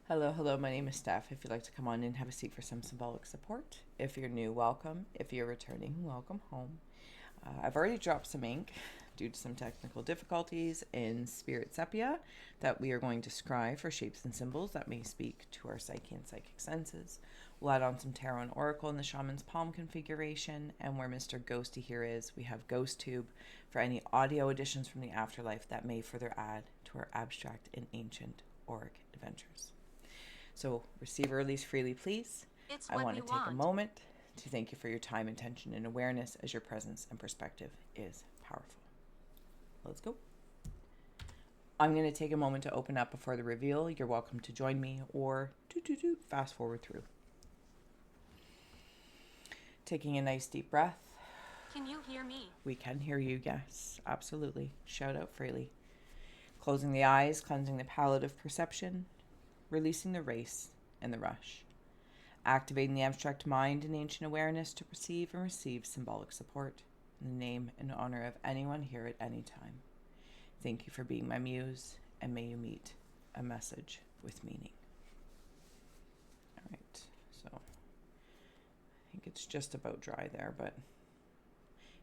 Hello, hello, my name is Steph. If you'd like to come on in, have a seat for some symbolic support. If you're new, welcome. If you're returning, welcome home. I've already dropped some ink due to some technical difficulties in Spirit Sepia that we are going to scry for shapes and symbols that may speak to our psyche and psychic senses. We'll add on some tarot and oracle in the shaman's palm configuration, and where Mr. Ghosty here is, we have Ghost Tube for any audio additions from the afterlife that may further add to our abstract and ancient auric adventures. So receive or release freely, please. I want to take a moment to thank you for your time, attention, and awareness, as your presence and perspective is powerful. Let's go. I'm going to take a moment to open up before the reveal. You're welcome to join me or fast forward through. Taking a nice deep breath. Can you hear me? We can hear you, yes, absolutely. Shout out freely. Closing the eyes, cleansing the palette of perception, releasing the race and the rush. Activating the abstract mind and ancient awareness to perceive and receive symbolic support in the name and honor of anyone here at any time. Thank you for being my muse, and may you meet a message with meaning. All right, so I think it's just about dry there, but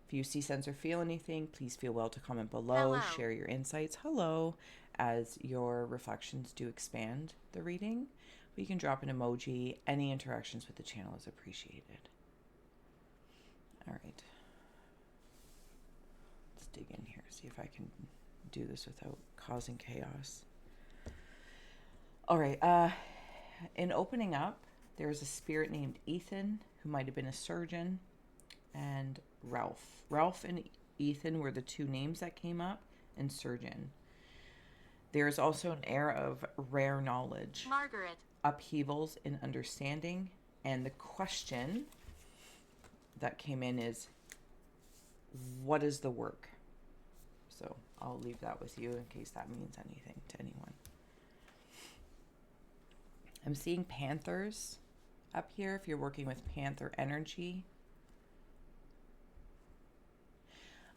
if you see, sense, or feel anything, please feel well to comment below. Hello. Share your insights. Hello, as your reflections do expand the reading. You can drop an emoji. Any interactions with the channel is appreciated. All right. Let's dig in here, see if I can do this without causing chaos. All right. In opening up, there's a spirit named Ethan, who might have been a surgeon, and Ralph. Ralph and Ethan were the two names that came up, and surgeon. There is also an air of rare knowledge. Margaret. Upheavals in understanding. And the question that came in is, what is the work? So I'll leave that with you in case that means anything to anyone. I'm seeing panthers up here if you're working with panther energy.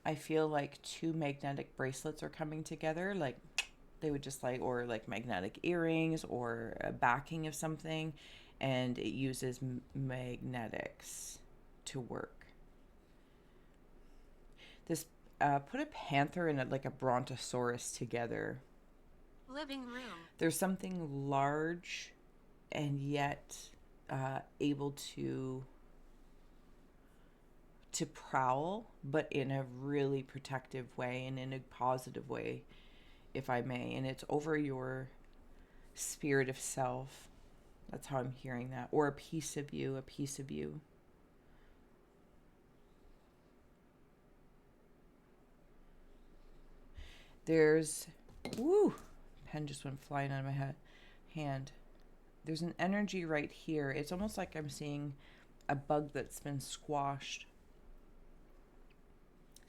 I feel like two magnetic bracelets are coming together, like they would just like, or like magnetic earrings or a backing of something, and it uses magnetics to work. This put a panther and like a brontosaurus together. Living room. There's something large and yet able to prowl, but in a really protective way and in a positive way, if I may. And it's over your spirit of self. That's how I'm hearing that. Or a piece of you, a piece of you. There's, pen just went flying out of my hand. There's an energy right here. It's almost like I'm seeing a bug that's been squashed.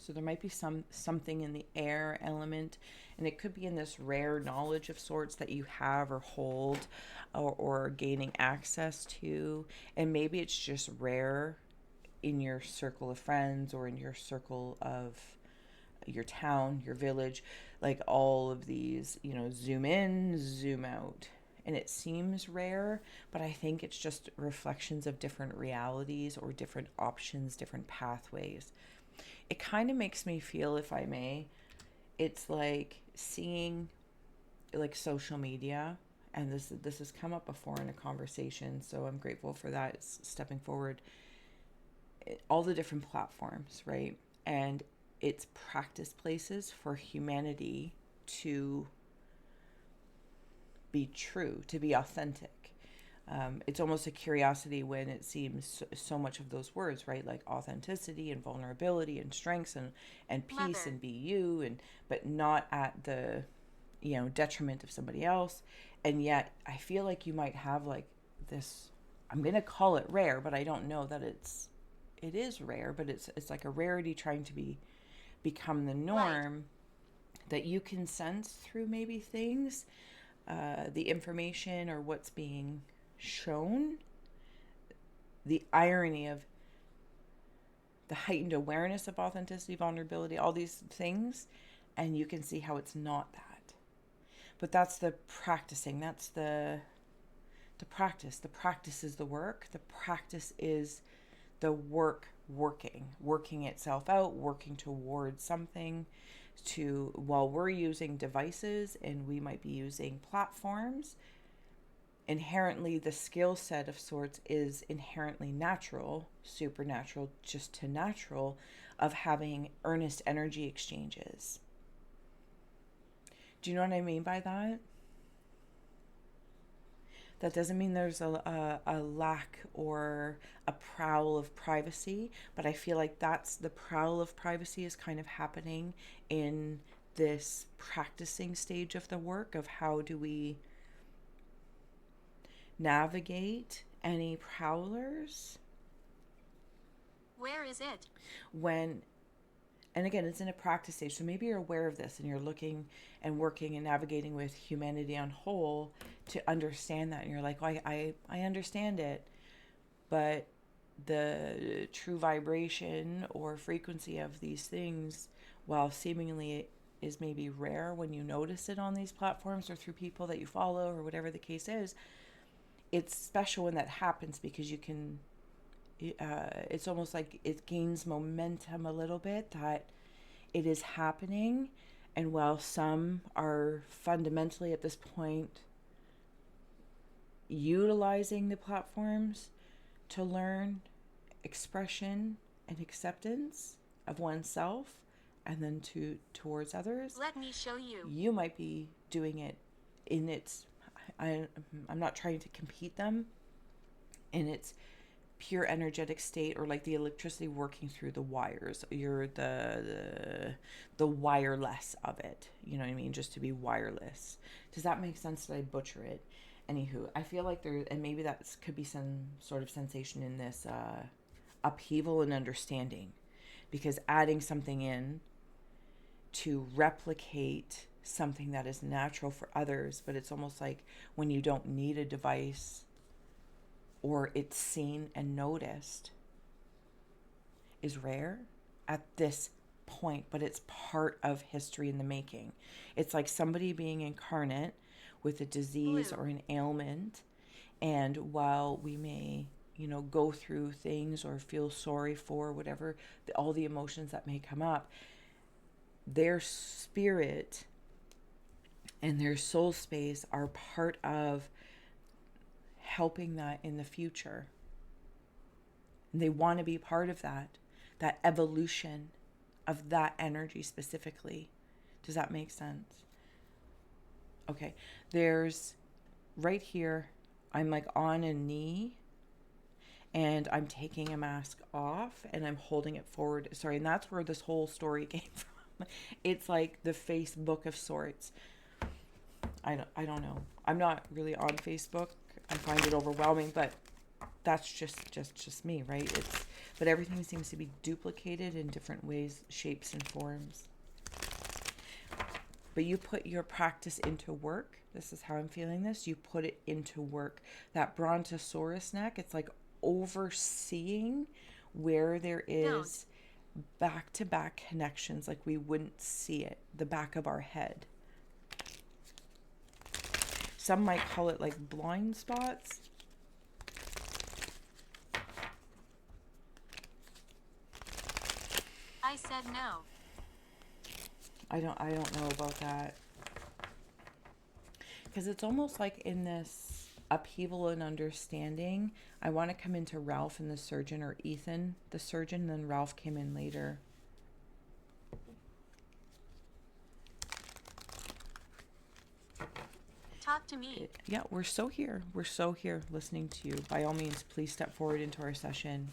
So there might be something in the air element, and it could be in this rare knowledge of sorts that you have or hold or gaining access to. And maybe it's just rare in your circle of friends or in your circle of your town, your village, like all of these, zoom in, zoom out. And it seems rare, but I think it's just reflections of different realities or different options, different pathways. It kind of makes me feel, if I may, it's like seeing like social media, and this has come up before in a conversation, so I'm grateful for that. It's stepping forward. All the different platforms, right? And it's practice places for humanity to be true, to be authentic. It's almost a curiosity when it seems so much of those words, right? Like authenticity and vulnerability and strengths and peace. Mother. And be you, but not at the, detriment of somebody else. And yet I feel like you might have like this, I'm going to call it rare, but I don't know that it is rare, but it's like a rarity trying to become the norm, right, that you can sense through maybe things, the information or what's being shown, the irony of the heightened awareness of authenticity, vulnerability, all these things, and you can see how it's not that. But that's the practicing, that's the The practice is the work. The practice is the work working itself out, working towards something. To while we're using devices and we might be using platforms, inherently the skill set of sorts is inherently natural, supernatural, just to natural, of having earnest energy exchanges. Do you know what I mean by that? That doesn't mean there's a lack or a prowl of privacy, but I feel like that's the prowl of privacy is kind of happening in this practicing stage of the work of how do we navigate any prowlers Where is it? when, and again, it's in a practice stage, so maybe you're aware of this and you're looking and working and navigating with humanity on whole to understand that, and you're like, well, I understand it, but the true vibration or frequency of these things, while seemingly is maybe rare when you notice it on these platforms or through people that you follow or whatever the case is, it's special when that happens because you can it's almost like it gains momentum a little bit that it is happening. And while some are fundamentally at this point utilizing the platforms to learn expression and acceptance of oneself and then towards others, Let me show you. you might be doing it in its I'm not trying to compete them in its pure energetic state, or like the electricity working through the wires. You're the wireless of it. You know what I mean? Just to be wireless. Does that make sense? Did I butcher it? Anywho, I feel like there, and maybe that could be some sort of sensation in this upheaval and understanding, because adding something in to replicate something that is natural for others, but it's almost like when you don't need a device or it's seen and noticed, is rare at this point, but it's part of history in the making. It's like somebody being incarnate with a disease or an ailment, and while we may, go through things or feel sorry for whatever, all the emotions that may come up, their spirit and their soul space are part of helping that in the future. And they want to be part of that evolution of that energy specifically. Does that make sense? Okay. There's right here, I'm like on a knee and I'm taking a mask off and I'm holding it forward. Sorry. And that's where this whole story came from. It's like the Facebook of sorts. I don't know. I'm not really on Facebook. I find it overwhelming, but that's just me, right? But everything seems to be duplicated in different ways, shapes, and forms. But you put your practice into work. This is how I'm feeling this. You put it into work. That brontosaurus neck, it's like overseeing where there is back-to-back connections, like we wouldn't see it, the back of our head. Some might call it like blind spots. I said no. I don't know about that. Because it's almost like in this upheaval and understanding, I want to come into Ralph and the surgeon, or Ethan, the surgeon, and then Ralph came in later. Talk to me. Yeah, we're so here. We're so here listening to you. By all means, please step forward into our session.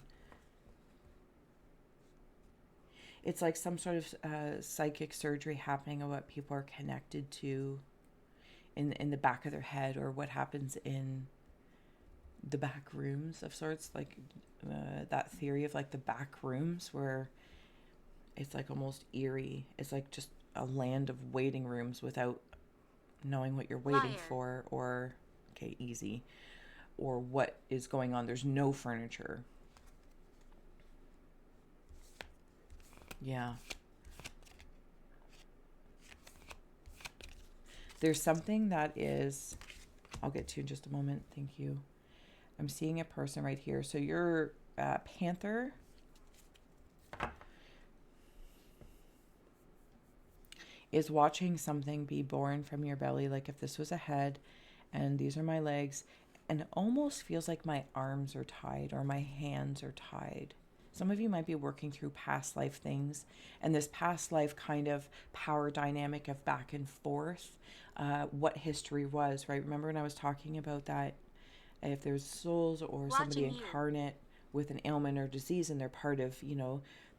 It's like some sort of psychic surgery happening of what people are connected to in the back of their head, or what happens in the back rooms of sorts, like that theory of like the back rooms where it's like almost eerie. It's like just a land of waiting rooms without knowing what you're waiting for, or okay, easy, or what is going on. There's no furniture. Yeah. There's something that is I'll get to in just a moment. Thank you. I'm seeing a person right here. So your panther is watching something be born from your belly. Like if this was a head and these are my legs, and it almost feels like my arms are tied or my hands are tied. Some of you might be working through past life things, and this past life kind of power dynamic of back and forth, what history was, right? Remember when I was talking about that? If there's souls or somebody Watching you. incarnate with an ailment or disease and they're part of,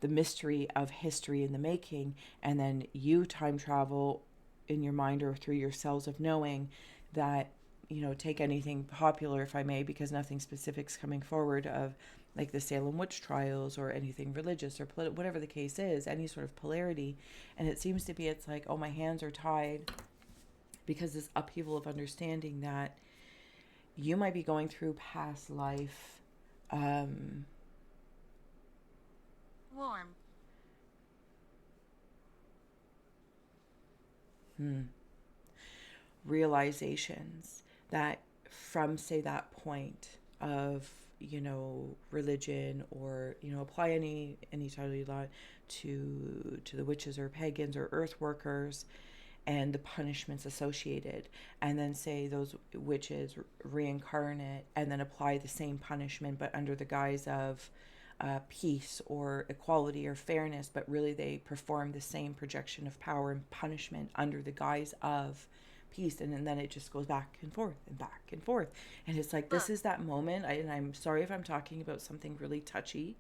the mystery of history in the making, and then you time travel in your mind or through your cells of knowing that, take anything popular, if I may, because nothing specific's coming forward, of like the Salem witch trials or anything religious or whatever the case is, any sort of polarity. And it seems to be, it's like, oh, my hands are tied because this upheaval of understanding that you might be going through past life Warm. realizations that from, say, that point of, religion, or, apply any title you like to the witches or pagans or earth workers and the punishments associated, and then say those witches reincarnate and then apply the same punishment but under the guise of peace or equality or fairness, but really they perform the same projection of power and punishment under the guise of peace. And then it just goes back and forth and back and forth. And it's like, this is that moment. And I'm sorry if I'm talking about something really touchy,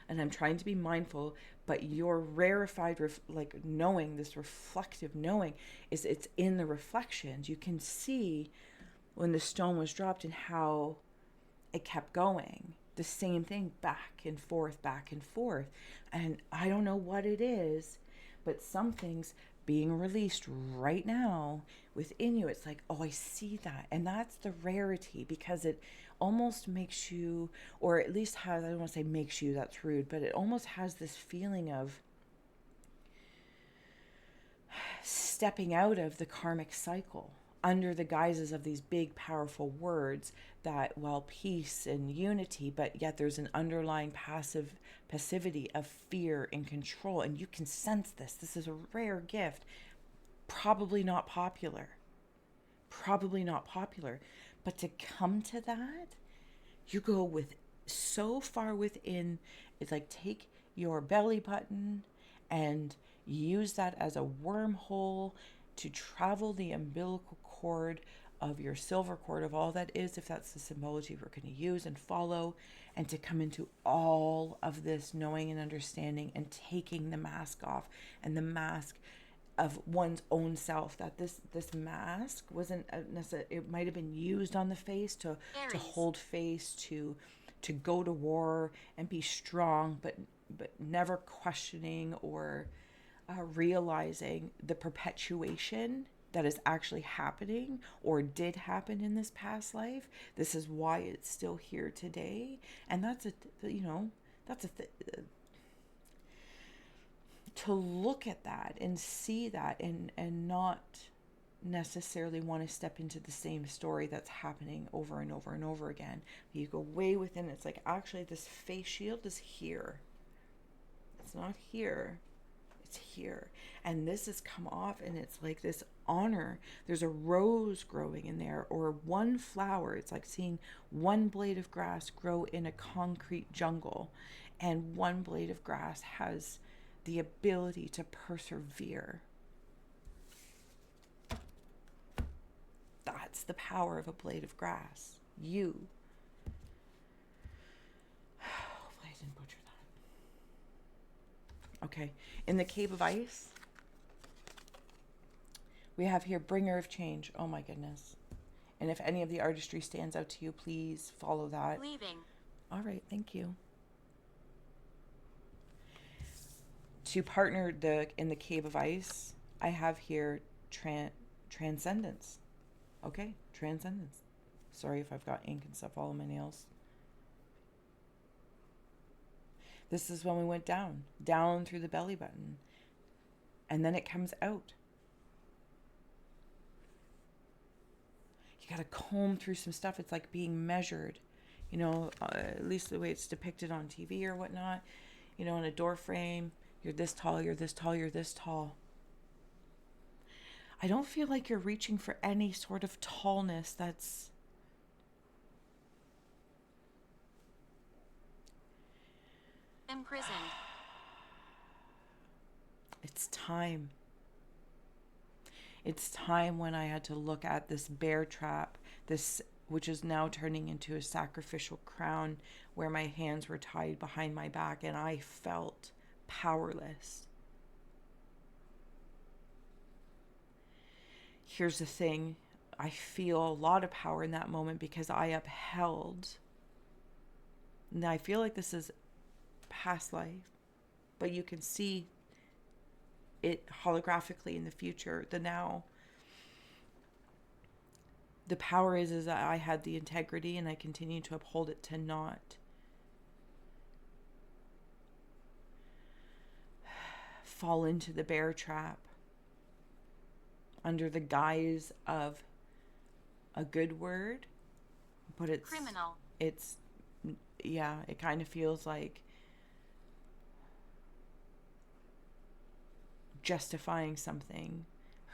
and I'm trying to be mindful, but your rarefied like knowing, this reflective knowing, is it's in the reflections. You can see when the stone was dropped and how it kept going, the same thing, back and forth, back and forth. And I don't know what it is, but something's being released right now within you. It's like, oh, I see that. And that's the rarity, because it almost makes you, or at least has, I don't want to say makes you, that's rude, but it almost has this feeling of stepping out of the karmic cycle under the guises of these big, powerful words that, well, peace and unity, but yet there's an underlying passivity of fear and control. And you can sense this. This is a rare gift. Probably not popular. But to come to that, you go with so far within. It's like, take your belly button and use that as a wormhole to travel the umbilical cord of your silver cord of all that is, if that's the symbology we're going to use and follow, and to come into all of this knowing and understanding and taking the mask off, and the mask of one's own self, that this mask wasn't necessarily, it might have been used on the face to hold face, to go to war and be strong, but never questioning or realizing the perpetuation that is actually happening or did happen in this past life. This is why it's still here today. And that's to look at that and see that, and not necessarily want to step into the same story that's happening over and over and over again. You go way within. It's like, actually, this face shield is here. It's not here. It's here. And this has come off, and it's like this honor. There's a rose growing in there, or one flower. It's like seeing one blade of grass grow in a concrete jungle, and one blade of grass has the ability to persevere. That's the power of a blade of grass. You. Hopefully I didn't butcher that. Okay. In the Cave of Ice, we have here Bringer of Change. Oh my goodness. And if any of the artistry stands out to you, please follow that. Leaving. All right. Thank you. To partner in the Cave of Ice, I have here Transcendence. Okay, Transcendence. Sorry if I've got ink and stuff all on my nails. This is when we went down through the belly button. And then it comes out. You got to comb through some stuff. It's like being measured, at least the way it's depicted on TV or whatnot, in a door frame. You're this tall, you're this tall, you're this tall. I don't feel like you're reaching for any sort of tallness that's Imprisoned. it's time. It's time when I had to look at this bear trap, this which is now turning into a sacrificial crown where my hands were tied behind my back and I felt powerless. Here's the thing, I feel a lot of power in that moment because I upheld. And I feel like this is past life, but you can see it holographically in the future, the now. The power is that I had the integrity and I continue to uphold it to not fall into the bear trap under the guise of a good word, but it's Criminal. It's yeah, it kind of feels like justifying something,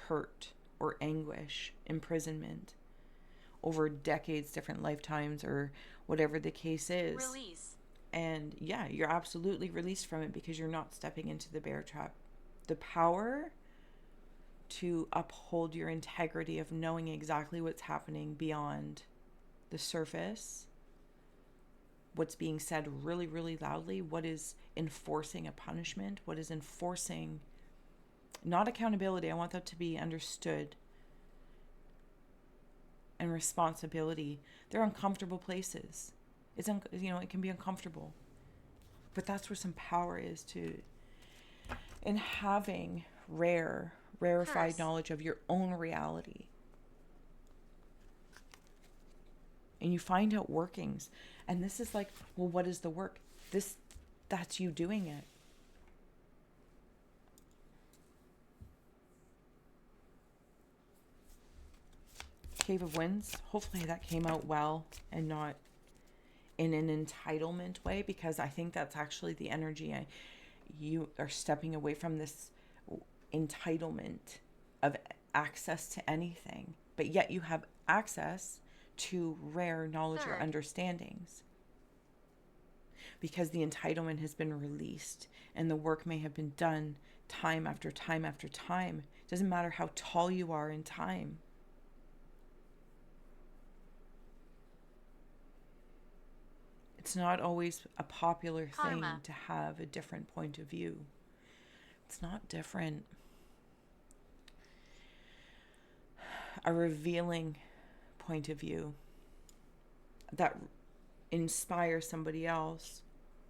hurt or anguish, imprisonment over decades, different lifetimes, or whatever the case is. Release. And yeah, you're absolutely released from it because you're not stepping into the bear trap. The power to uphold your integrity of knowing exactly what's happening beyond the surface, what's being said really, really loudly, what is enforcing a punishment, what is enforcing not accountability. I want that to be understood. And responsibility. They're uncomfortable places. It can be uncomfortable. But that's where some power is in having rarefied knowledge of your own reality. And you find out workings. And this is like, well, what is the work? That's you doing it. Cave of Winds. Hopefully that came out well and not in an entitlement way, because I think that's actually the energy. You are stepping away from this entitlement of access to anything, but yet you have access to rare knowledge or understandings because the entitlement has been released and the work may have been done time after time after time. It doesn't matter how tall you are in time. It's not always a popular thing to have a different point of view. It's not different. A revealing point of view that inspires somebody else.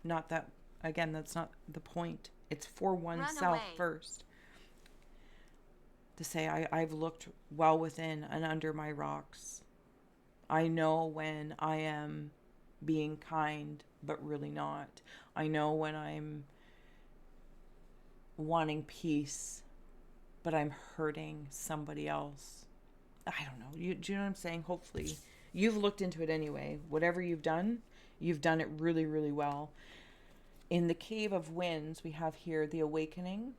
Not that, again, that's not the point. It's for oneself first. To say, I've looked well within and under my rocks. I know when I am being kind, but really not. I know when I'm wanting peace, but I'm hurting somebody else. I don't know. Do you know what I'm saying? Hopefully. You've looked into it anyway. Whatever you've done it really, really well. In the Cave of Winds, we have here the Awakening.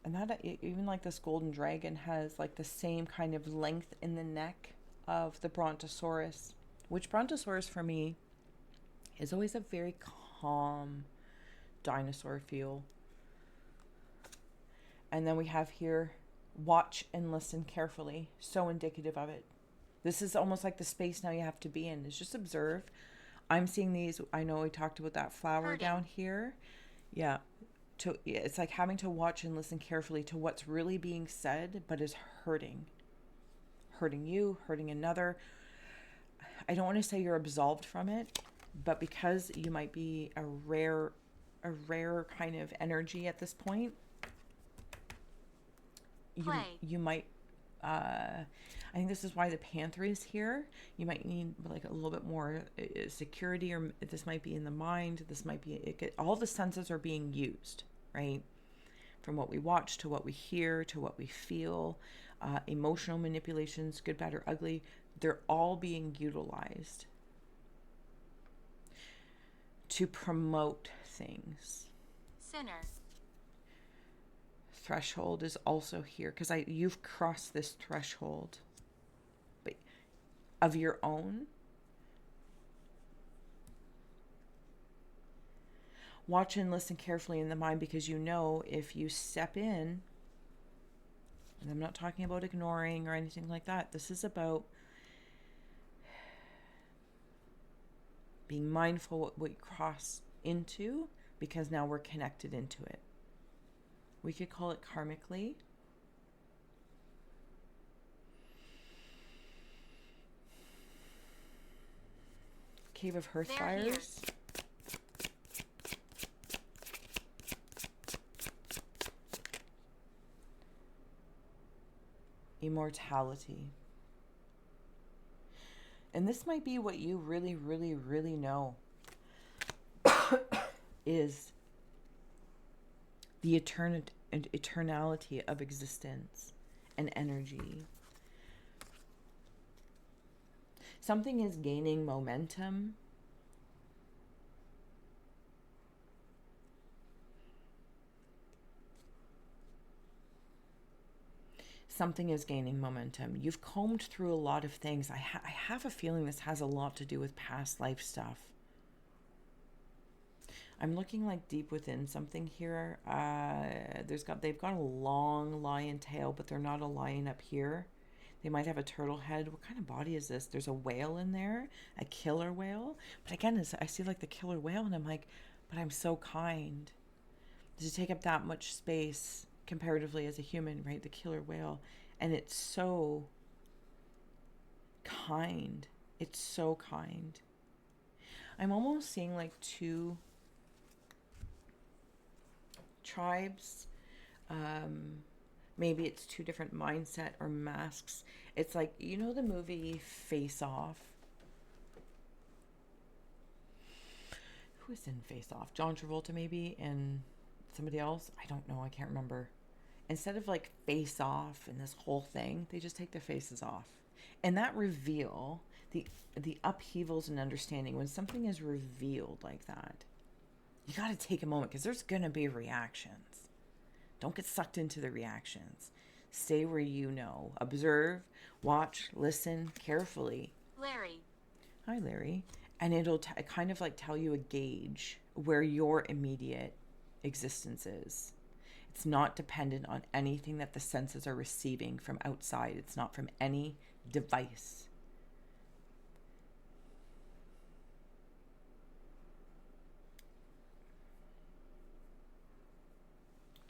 And that, even like this golden dragon, has like the same kind of length in the neck of the Brontosaurus. Which Brontosaurus for me is always a very calm dinosaur feel. And then we have here, watch and listen carefully. So indicative of it. This is almost like the space now you have to be in. Is just observe. I'm seeing these. I know we talked about that flower down here. Yeah. It's like having to watch and listen carefully to what's really being said, but is hurting. Hurting you, hurting another. I don't want to say you're absolved from it, but because you might be a rare kind of energy at this point, you might I think this is why the panther is here. You might need like a little bit more security, or this might be in the mind. This might be all the senses are being used, right? From what we watch to what we hear to what we feel, emotional manipulations, good, bad, or ugly. they're all being utilized to promote things. Sinner. Threshold is also here because you've crossed this threshold, but of your own. Watch and listen carefully in the mind, because you know if you step in, and I'm not talking about ignoring or anything like that. This is about being mindful what you cross into, because now we're connected into it. We could call it karmically. Cave of Hearth Fires. Immortality. And this might be what you really, really, really know is the eternality of existence and energy. Something is gaining momentum. Something is gaining momentum. You've combed through a lot of things. I have a feeling this has a lot to do with past life stuff. I'm looking like deep within something here. They've got a long lion tail, but they're not a lion up here. They might have a turtle head. What kind of body is this? There's a whale in there, a killer whale. But again, I see like the killer whale, and I'm like, but I'm so kind. Does it take up that much space comparatively as a human, right? The killer whale. And it's so kind. It's so kind. I'm almost seeing like two tribes. Maybe it's two different mindset or masks. It's like, you know, the movie Face Off. Who is in Face Off? John Travolta maybe, and somebody else? I don't know. I can't remember. Instead of like face off and this whole thing, they just take their faces off. And that reveal, the upheavals and understanding, when something is revealed like that, you got to take a moment, because there's going to be reactions. Don't get sucked into the reactions. Stay where you know. Observe, watch, listen carefully. Larry. Hi, Larry. And it'll kind of like tell you a gauge where your immediate existence is. It's not dependent on anything that the senses are receiving from outside. It's not from any device.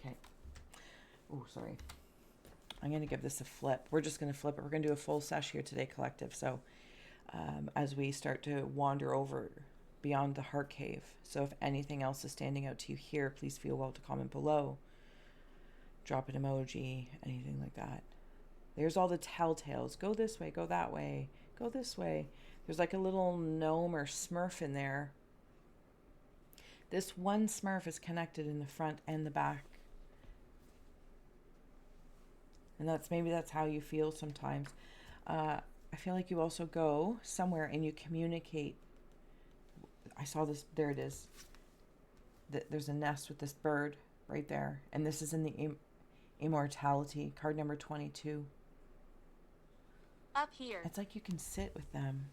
Okay. Oh, sorry. I'm going to give this a flip. We're just going to flip it. We're going to do a full sesh here today, collective. So as we start to wander over beyond the heart cave. So if anything else is standing out to you here, please feel well to comment below. Drop an emoji, anything like that. There's all the telltales. Go this way, go that way, go this way. There's like a little gnome or smurf in there. This one smurf is connected in the front and the back. And maybe that's how you feel sometimes. I feel like you also go somewhere and you communicate. I saw this, there it is. There's a nest with this bird right there. And this is in the immortality, card number 22. Up here. It's like you can sit with them.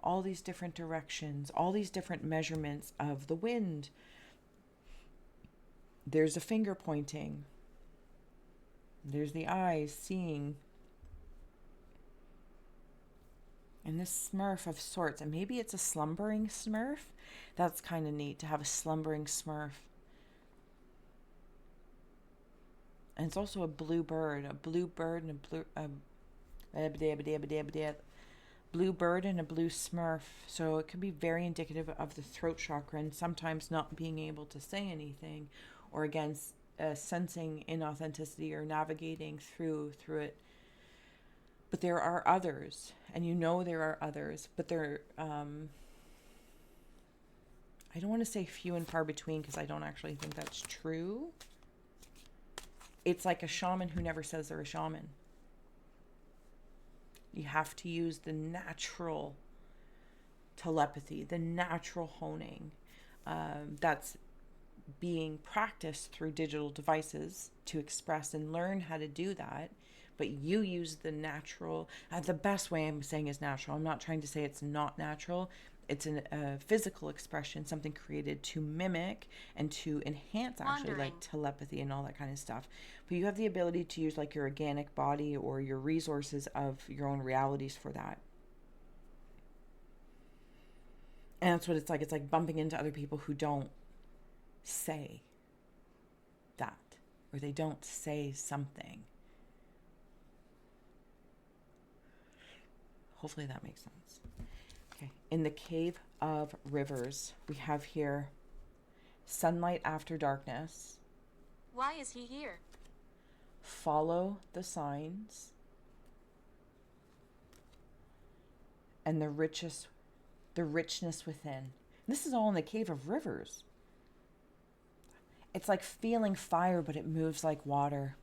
All these different directions, all these different measurements of the wind. There's a finger pointing. There's the eyes seeing. And this smurf of sorts, and maybe it's a slumbering smurf. That's kind of neat to have a slumbering smurf. And it's also a blue bird and a blue bird and a blue smurf. So it can be very indicative of the throat chakra and sometimes not being able to say anything, or again sensing inauthenticity or navigating through it. But there are others, and you know there are others, but they're I don't want to say few and far between, because I don't actually think that's true. It's like a shaman who never says they're a shaman. You have to use the natural telepathy, the natural honing that's being practiced through digital devices to express and learn how to do that. But you use the natural, the best way I'm saying is natural. I'm not trying to say it's not natural. It's a physical expression, something created to mimic and to enhance actually Wandering. like telepathy and all that kind of stuff. But you have the ability to use like your organic body or your resources of your own realities for that. And that's what it's like. It's like bumping into other people who don't say that, or they don't say something. Hopefully that makes sense. Okay. In the Cave of Rivers, we have here sunlight after darkness. Why is he here? Follow the signs. And the richness within. This is all in the Cave of Rivers. It's like feeling fire, but it moves like water.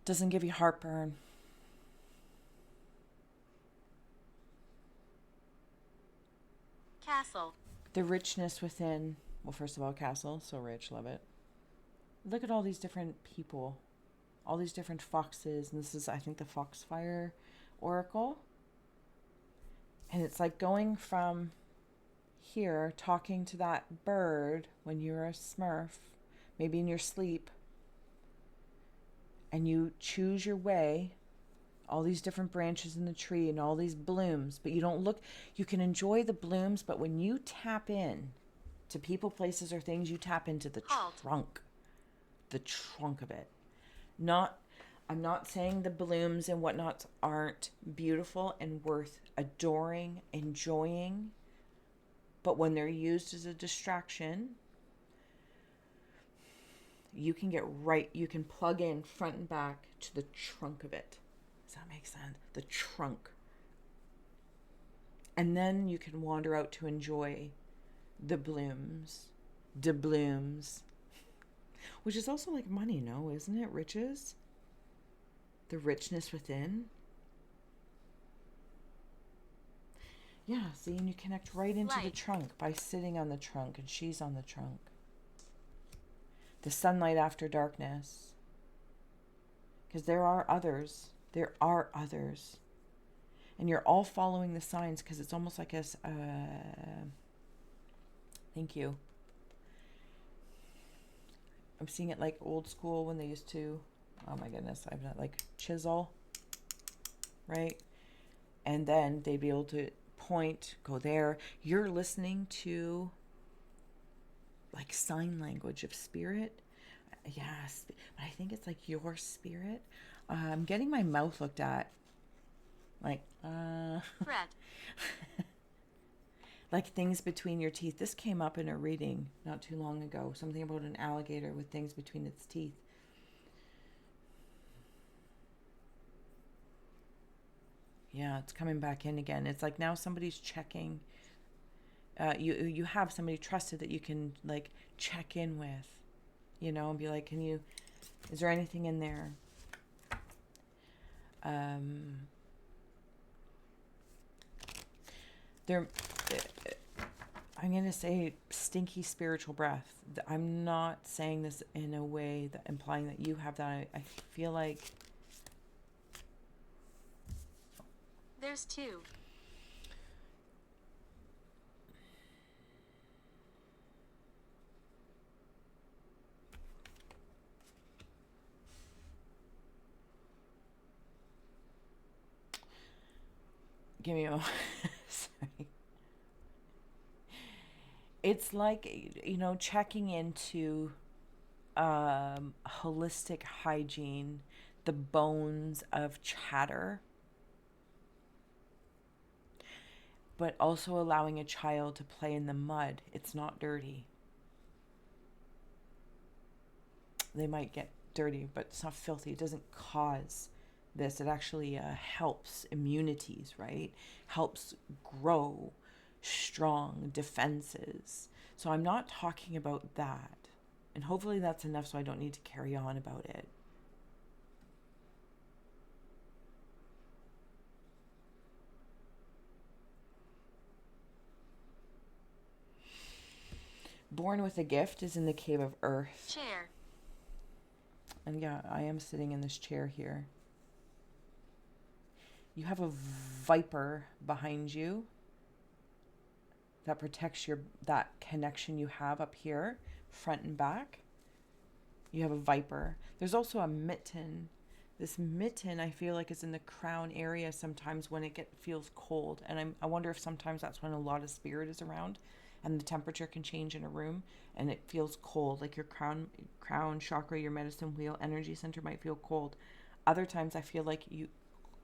Doesn't give you heartburn. Castle. The richness within. Well, first of all, castle, so rich, love it. Look at all these different people, all these different foxes, and this is, I think, the Foxfire Oracle. And it's like going from here, talking to that bird when you're a smurf, maybe in your sleep, and you choose your way, all these different branches in the tree and all these blooms, but you don't look, you can enjoy the blooms, but when you tap in to people, places, or things, you tap into the trunk of it. I'm not saying the blooms and whatnots aren't beautiful and worth adoring, enjoying, but when they're used as a distraction, you can plug in front and back to the trunk of it. Does that make sense? The trunk. And then you can wander out to enjoy the blooms. Which is also like money, no? Isn't it? Riches? The richness within. Yeah, see, and you connect right into the trunk by sitting on the trunk, and she's on the trunk. The sunlight after darkness. Because there are others. There are others. And you're all following the signs because it's almost like a... thank you. I'm seeing it like old school when they used to... Oh my goodness, I've not like chisel. Right? And then they'd be able to point, go there. You're listening to like sign language of spirit. Yes, but I think it's like your spirit. I'm getting my mouth looked at. Like, Fred. like things between your teeth. This came up in a reading not too long ago. Something about an alligator with things between its teeth. Yeah, it's coming back in again. It's like now somebody's checking. You have somebody trusted that you can like check in with, you know, and be like, is there anything in there? There, I'm going to say stinky spiritual breath. I'm not saying this in a way that implying that you have that. I feel like There's two. give me a sorry. It's like, checking into holistic hygiene, the bones of chatter, but also allowing a child to play in the mud. It's not dirty. They might get dirty, but it's not filthy. It doesn't cause this. It actually helps immunities, right? Helps grow strong defenses. So I'm not talking about that. And hopefully that's enough so I don't need to carry on about it. Born with a gift is in the cave of earth. Chair. And yeah, I am sitting in this chair here. You have a viper behind you that protects that connection you have up here, front and back. You have a viper. There's also a mitten. This mitten, I feel like, is in the crown area sometimes when it feels cold. And I wonder if sometimes that's when a lot of spirit is around and the temperature can change in a room and it feels cold. Like your crown chakra, your medicine wheel, energy center might feel cold. Other times I feel like you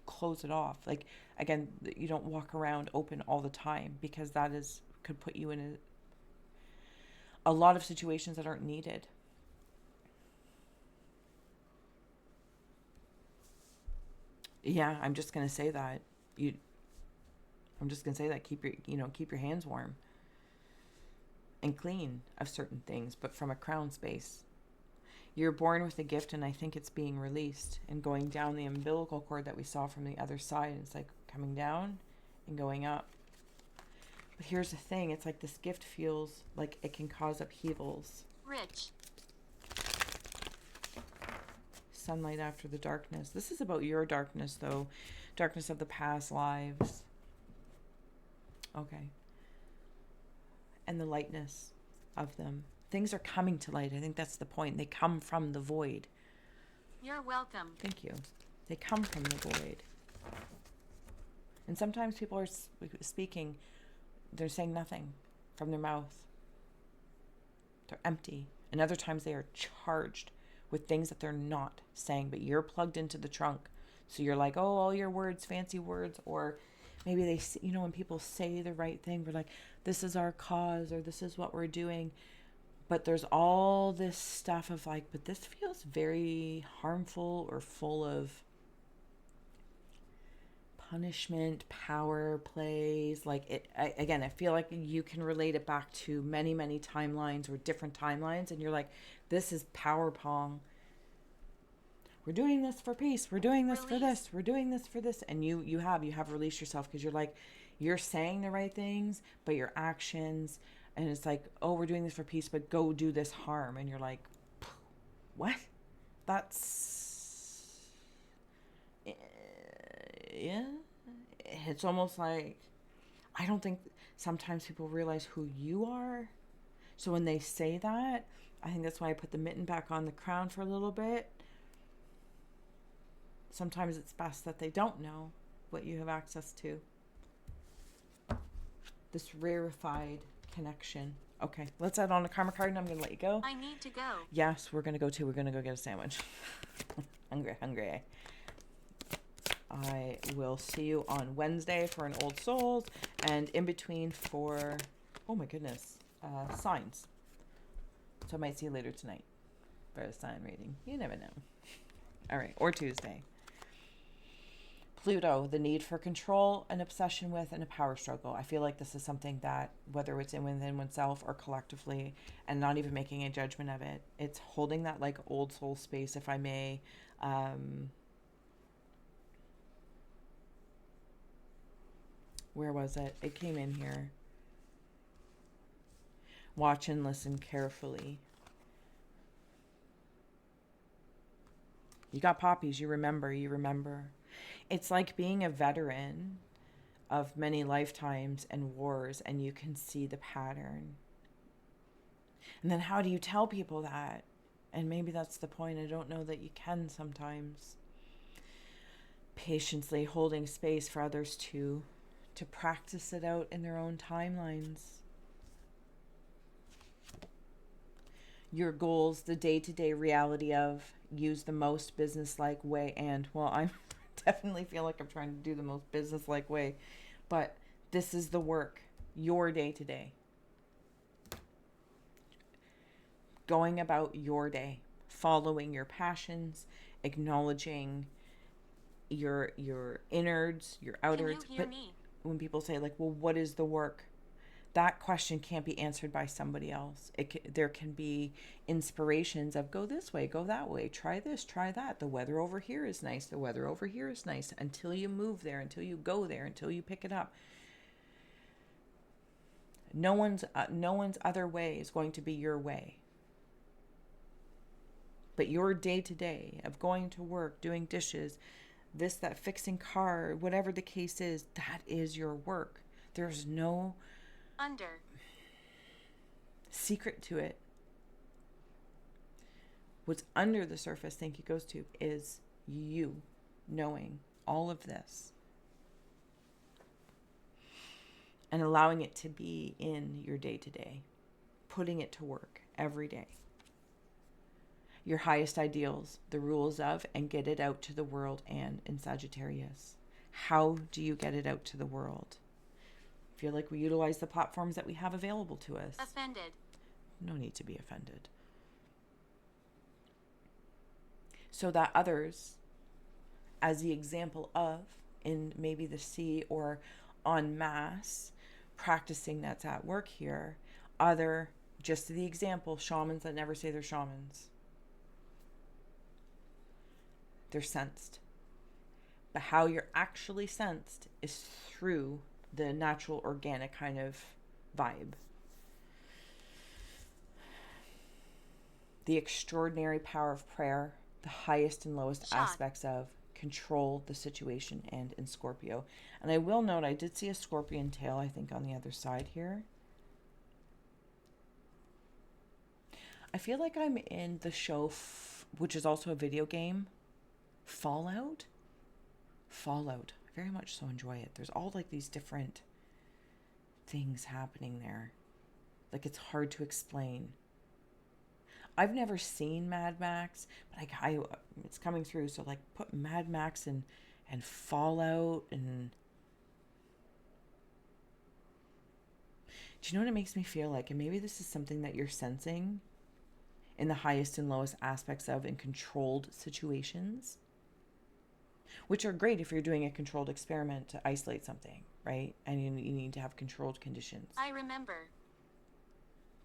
close it off. Like, again, you don't walk around open all the time because could put you in a lot of situations that aren't needed. Yeah, I'm just gonna say that. I'm just gonna say that. Keep your hands warm and clean of certain things, but from a crown space. You're born with a gift, and I think it's being released and going down the umbilical cord that we saw from the other side. It's like coming down and going up. But here's the thing. It's like this gift feels like it can cause upheavals. Rich. Sunlight after the darkness. This is about your darkness, though. Darkness of the past lives. Okay. And the lightness of them. Things are coming to light. I think that's the point. They come from the void. You're welcome. Thank you. They come from the void. And sometimes people are speaking, they're saying nothing from their mouth. They're empty. And other times they are charged with things that they're not saying, but you're plugged into the trunk. So you're like, oh, all your words, fancy words, or maybe they, when people say the right thing, we're like, this is our cause, or this is what we're doing. But there's all this stuff of like, but this feels very harmful or full of punishment, power plays. Like I feel like you can relate it back to many, many timelines or different timelines. And you're like, this is power pong. We're doing this for peace. We're doing this for this. We're doing this for this. And you have released yourself because you're like, you're saying the right things, but your actions, and it's like, oh, we're doing this for peace, but go do this harm. And you're like, what? That's, yeah. It's almost like, I don't think sometimes people realize who you are. So when they say that, I think that's why I put the mitten back on the crown for a little bit. Sometimes it's best that they don't know what you have access to. This rarefied connection. Okay, let's add on a karma card and I'm going to let you go. I need to go. Yes, we're going to go too. We're going to go get a sandwich. Hungry. I will see you on Wednesday for an Old Souls and in between for, oh my goodness, signs. So I might see you later tonight for a sign reading. You never know. All right, or Tuesday. Pluto, the need for control, an obsession with, and a power struggle. I feel like this is something that, whether it's within oneself or collectively, and not even making a judgment of it, it's holding that like old soul space, if I may. Where was it? It came in here. Watch and listen carefully. You got poppies, you remember. It's like being a veteran of many lifetimes and wars, and you can see the pattern. And then how do you tell people that? And maybe that's the point. I don't know that you can sometimes. Patiently holding space for others to practice it out in their own timelines. Your goals, the day-to-day reality of use the most business-like way. And, well, I definitely feel like I'm trying to do the most business-like way. But this is the work, your day-to-day. Going about your day, following your passions, acknowledging your innards, your outards. Can you hear me? When people say like, well, what is the work? That question can't be answered by somebody else. There can be inspirations of go this way, go that way, try this, try that. The weather over here is nice. The weather over here is nice. Until you move there, until you go there, until you pick it up. No one's other way is going to be your way. But your day to day of going to work, doing dishes, this, that, fixing car, whatever the case is, that is your work. There's no Under. secret to it. What's under the surface, thank you, goes to, is you knowing all of this and allowing it to be in your day to day, putting it to work every day. Your highest ideals, the rules of, and get it out to the world. And in Sagittarius, how do you get it out to the world? I feel like we utilize the platforms that we have available to us. Offended. No need to be offended. So that others, as the example of, in maybe the sea or en masse, practicing that's at work here, just the example, shamans that never say they're shamans. They're sensed. But how you're actually sensed is through the natural, organic kind of vibe. The extraordinary power of prayer, the highest and lowest aspects of control the situation, and in Scorpio. And I will note, I did see a scorpion tail, I think, on the other side here. I feel like I'm in the show, which is also a video game, Fallout. I very much so enjoy it. There's all like these different things happening there. Like, it's hard to explain. I've never seen Mad Max, but it's coming through. So like, put Mad Max and Fallout, and do you know what it makes me feel like? And maybe this is something that you're sensing in the highest and lowest aspects of, in controlled situations, which are great if you're doing a controlled experiment to isolate something, right? And you need to have controlled conditions. I remember.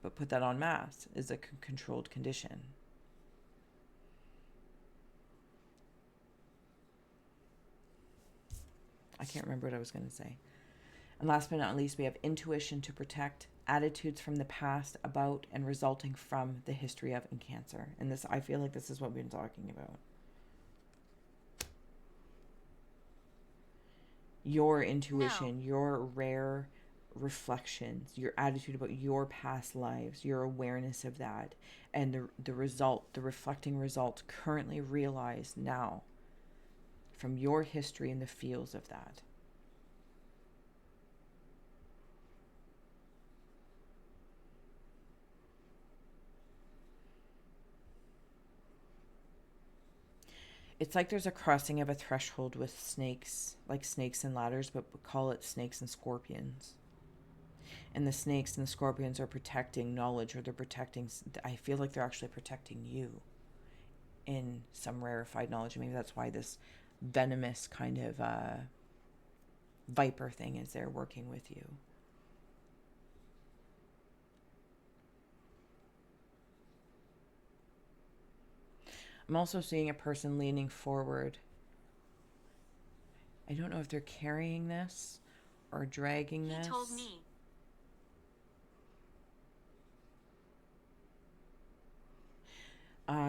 But put that en masse is a controlled condition. I can't remember what I was going to say. And last but not least, we have intuition to protect, attitudes from the past about and resulting from the history of, in Cancer. And this, I feel like this is what we've been talking about. Your intuition, your rare reflections, your attitude about your past lives, your awareness of that, and the reflecting result currently realized now from your history and the feels of that. It's like there's a crossing of a threshold with snakes, like snakes and ladders, but we call it snakes and scorpions. And the snakes and the scorpions are protecting knowledge, or they're protecting, I feel like they're actually protecting you in some rarefied knowledge. Maybe that's why this venomous kind of viper thing is there working with you. I'm also seeing a person leaning forward. I don't know if they're carrying this or dragging this. He told me.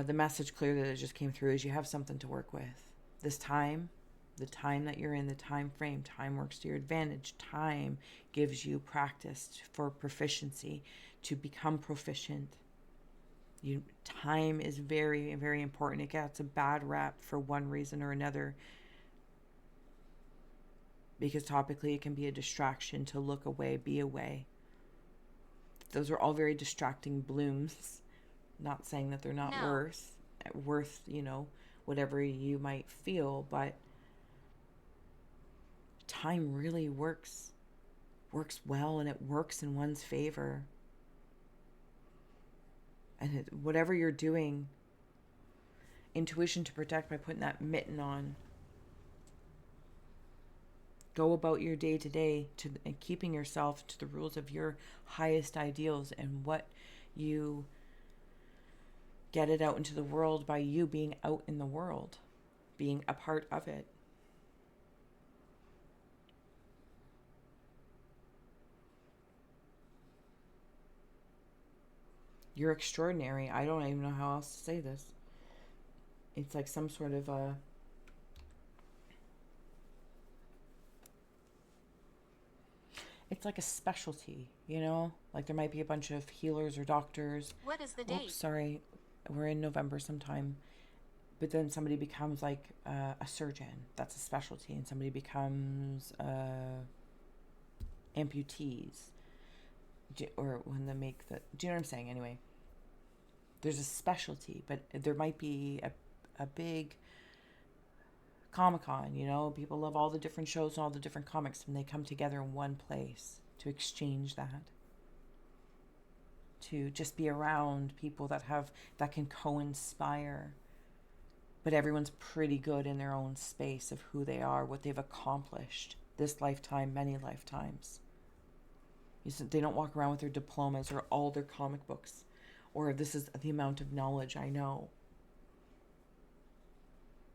The message clear that it just came through is you have something to work with. This time, the time that you're in, the time frame, time works to your advantage. Time gives you practice for proficiency, to become proficient. Time is very, very important. It gets a bad rap for one reason or another, because topically it can be a distraction to look away, be away. Those are all very distracting blooms. Not saying that they're not worth, whatever you might feel, but time really works well, and it works in one's favor. And whatever you're doing, intuition to protect by putting that mitten on. Go about your day to day and keeping yourself to the rules of your highest ideals, and what you get it out into the world by you being out in the world, being a part of it. You're extraordinary. I don't even know how else to say this. It's like some sort of a... It's like a specialty, you know? Like there might be a bunch of healers or doctors. What is the Oops, date? sorry. We're in November sometime. But then somebody becomes like a surgeon. That's a specialty. And somebody becomes amputees. Or when they make the... Do you know what I'm saying? Anyway, there's a specialty. But there might be a big Comic-Con, you know? People love all the different shows and all the different comics. And they come together in one place to exchange that. To just be around people that can co-inspire, but everyone's pretty good in their own space of who they are, what they've accomplished this lifetime, many lifetimes. They don't walk around with their diplomas or all their comic books, or this is the amount of knowledge I know.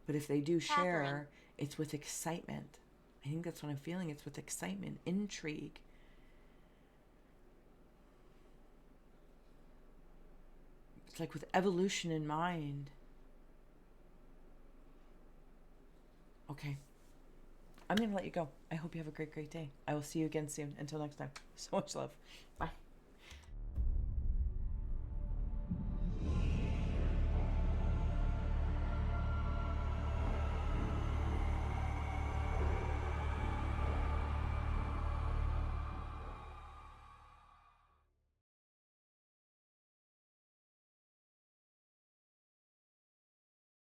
But if they do share, Catherine. it's with excitement. I think that's what I'm feeling. It's with excitement, intrigue. It's like with evolution in mind. Okay. I'm going to let you go. I hope you have a great, great day. I will see you again soon. Until next time. So much love. Bye.